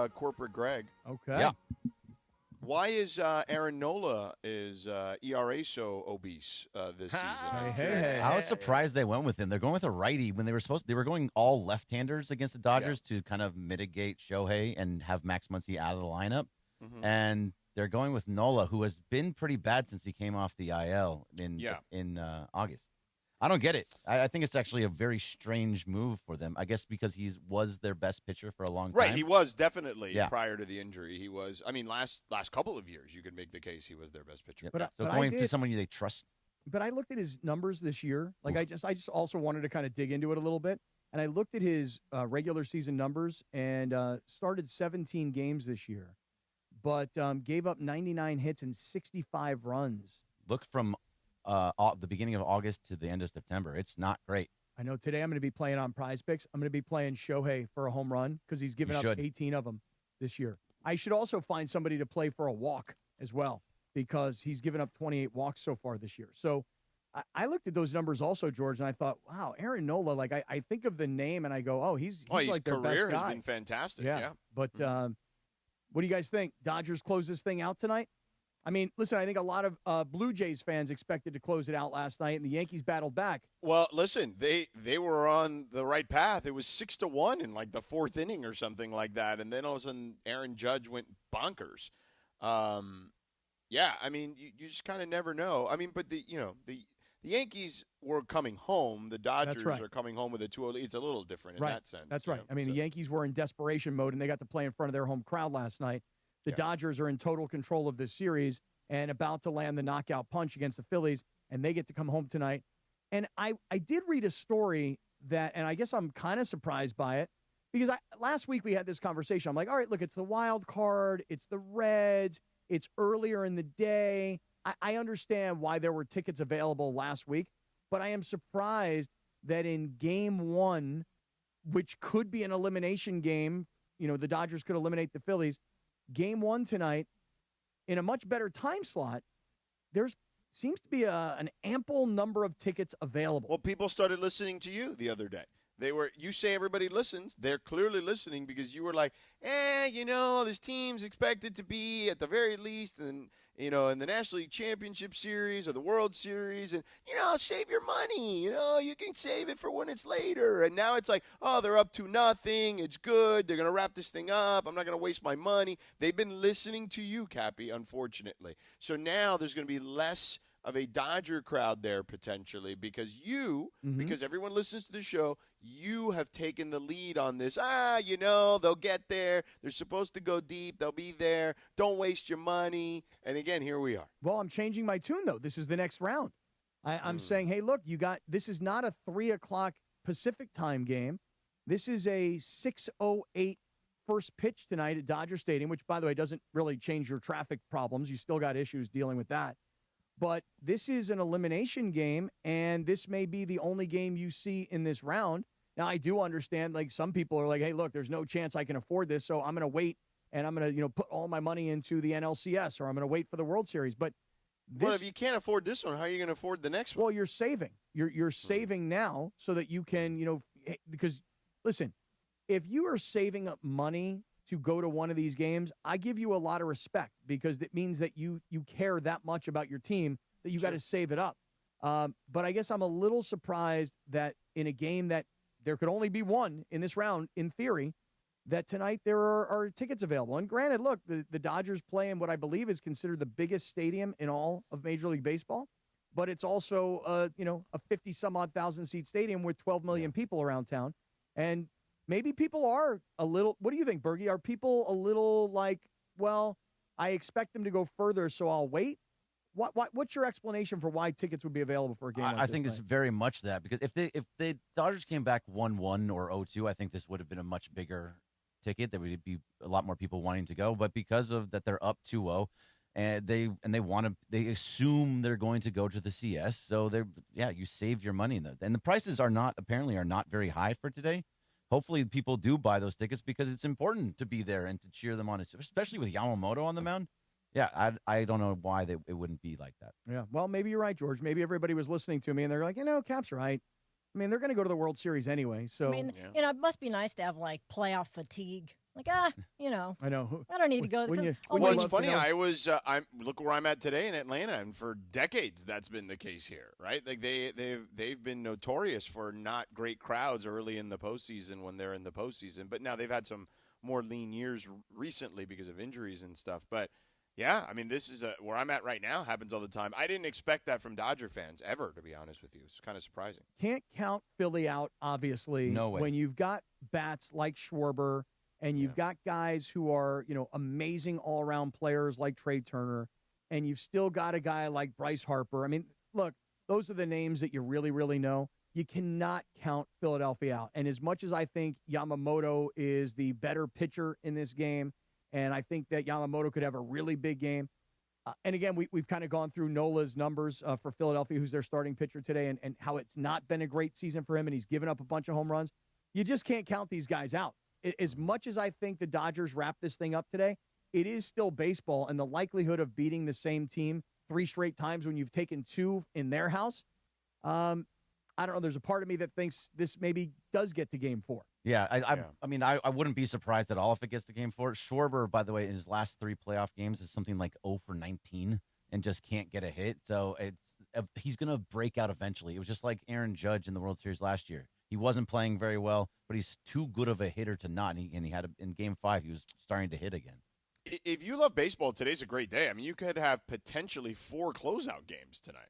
Corporate Greg. Okay. Yeah. Why is Aaron Nola is ERA so obese this season? Hey. I was surprised they went with him. They're going with a righty when they were going all left-handers against the Dodgers to kind of mitigate Shohei and have Max Muncy out of the lineup. Mm-hmm. And they're going with Nola, who has been pretty bad since he came off the IL in August. I don't get it. I think it's actually a very strange move for them. I guess because he was their best pitcher for a long time. Right, he was definitely prior to the injury. He was. I mean, last couple of years, you could make the case he was their best pitcher. Yep. So going to someone they trust. But I looked at his numbers this year. Like I just also wanted to kind of dig into it a little bit, and I looked at his regular season numbers and started 17 games this year, but gave up 99 hits and 65 runs. Look from the beginning of August to the end of September. It's not great. I know today I'm going to be playing on Prize Picks. I'm going to be playing Shohei for a home run because he's given up 18 of them this year. I should also find somebody to play for a walk as well because he's given up 28 walks so far this year. So I looked at those numbers also, George, and I thought, wow, Aaron Nola, like I think of the name and I go, oh, he's like their best guy. His career has been fantastic, yeah. But what do you guys think? Dodgers close this thing out tonight? I mean, listen, I think a lot of Blue Jays fans expected to close it out last night, and the Yankees battled back. Well, listen, they were on the right path. It was 6-1 in like the fourth inning or something like that, and then all of a sudden Aaron Judge went bonkers. I mean, you just kind of never know. I mean, but the Yankees were coming home. The Dodgers are coming home with a 2-0 lead. It's a little different in that sense. That's right. I mean, the Yankees were in desperation mode, and they got to play in front of their home crowd last night. The Dodgers are in total control of this series and about to land the knockout punch against the Phillies, and they get to come home tonight. And I did read a story that, and I guess I'm kind of surprised by it, because last week we had this conversation. I'm like, all right, look, it's the wild card. It's the Reds. It's earlier in the day. I understand why there were tickets available last week, but I am surprised that in game one, which could be an elimination game, the Dodgers could eliminate the Phillies, game one tonight, in a much better time slot, there seems to be an ample number of tickets available. Well, people started listening to you the other day. You say everybody listens. They're clearly listening because you were like, this team's expected to be at the very least in the National League Championship Series or the World Series, and, save your money. You can save it for when it's later. And now it's like, oh, they're up to nothing. It's good. They're going to wrap this thing up. I'm not going to waste my money. They've been listening to you, Cappy, unfortunately. So now there's going to be less of a Dodger crowd there potentially because because everyone listens to the show, you have taken the lead on this. They'll get there. They're supposed to go deep. They'll be there. Don't waste your money. And again, here we are. Well, I'm changing my tune, though. This is the next round. I'm saying, hey, look, this is not a 3 o'clock Pacific time game. This is a 6:08 first pitch tonight at Dodger Stadium, which, by the way, doesn't really change your traffic problems. You still got issues dealing with that. But this is an elimination game, and this may be the only game you see in this round. Now, I do understand, like, some people are like, hey, look, there's no chance I can afford this, so I'm going to wait, and I'm going to, put all my money into the NLCS, or I'm going to wait for the World Series. But if you can't afford this one, how are you going to afford the next one? Well, you're saving. You're saving now so that you can, because, listen, if you are saving up money to go to one of these games, I give you a lot of respect because it means that you care that much about your team that you got to save it up. But I guess I'm a little surprised that in a game that there could only be one in this round, in theory, that tonight there are tickets available. And granted, look, the Dodgers play in what I believe is considered the biggest stadium in all of Major League Baseball, but it's also a 50-some-odd thousand seat stadium with 12 million people around town. And maybe people are a little – what do you think, Bergie? Are people a little like, well, I expect them to go further, so I'll wait? What's your explanation for why tickets would be available for a game like this? I think it's very much that because if the Dodgers came back 1-1 or 0-2, I think this would have been a much bigger ticket. There would be a lot more people wanting to go. But because of that they're up 2-0, and they assume they're going to go to the CS, so you save your money. And the prices are not very high for today. Hopefully people do buy those tickets because it's important to be there and to cheer them on, especially with Yamamoto on the mound. Yeah, I don't know why it wouldn't be like that. Yeah, well, maybe you're right, George. Maybe everybody was listening to me, and they're like, Cap's right. I mean, they're going to go to the World Series anyway. So it must be nice to have, like, playoff fatigue Like, you know, I know. I don't need to go. Wouldn't you Well, love it's to funny. know? I was. Look where I'm at today in Atlanta, and for decades that's been the case here, right? Like they've been notorious for not great crowds early in the postseason when they're in the postseason, but now they've had some more lean years recently because of injuries and stuff. But yeah, I mean, this is where I'm at right now. Happens all the time. I didn't expect that from Dodger fans ever, to be honest with you. It's kind of surprising. Can't count Philly out, obviously. No way. When you've got bats like Schwarber and you've got guys who are, amazing all-around players like Trey Turner, and you've still got a guy like Bryce Harper. I mean, look, those are the names that you really, really know. You cannot count Philadelphia out. And as much as I think Yamamoto is the better pitcher in this game, and I think that Yamamoto could have a really big game. And again, we've kind of gone through Nola's numbers for Philadelphia, who's their starting pitcher today, and how it's not been a great season for him, and he's given up a bunch of home runs. You just can't count these guys out. As much as I think the Dodgers wrap this thing up today, it is still baseball, and the likelihood of beating the same team 3 straight times when you've taken 2 in their house, I don't know. There's a part of me that thinks this maybe does get to game 4. Yeah, I mean, I wouldn't be surprised at all if it gets to game 4. Schwarber, by the way, in his last 3 playoff games is something like 0 for 19 and just can't get a hit. So he's going to break out eventually. It was just like Aaron Judge in the World Series last year. He wasn't playing very well, but he's too good of a hitter to not. And he had in game 5, he was starting to hit again. If you love baseball, today's a great day. I mean, you could have potentially 4 closeout games tonight.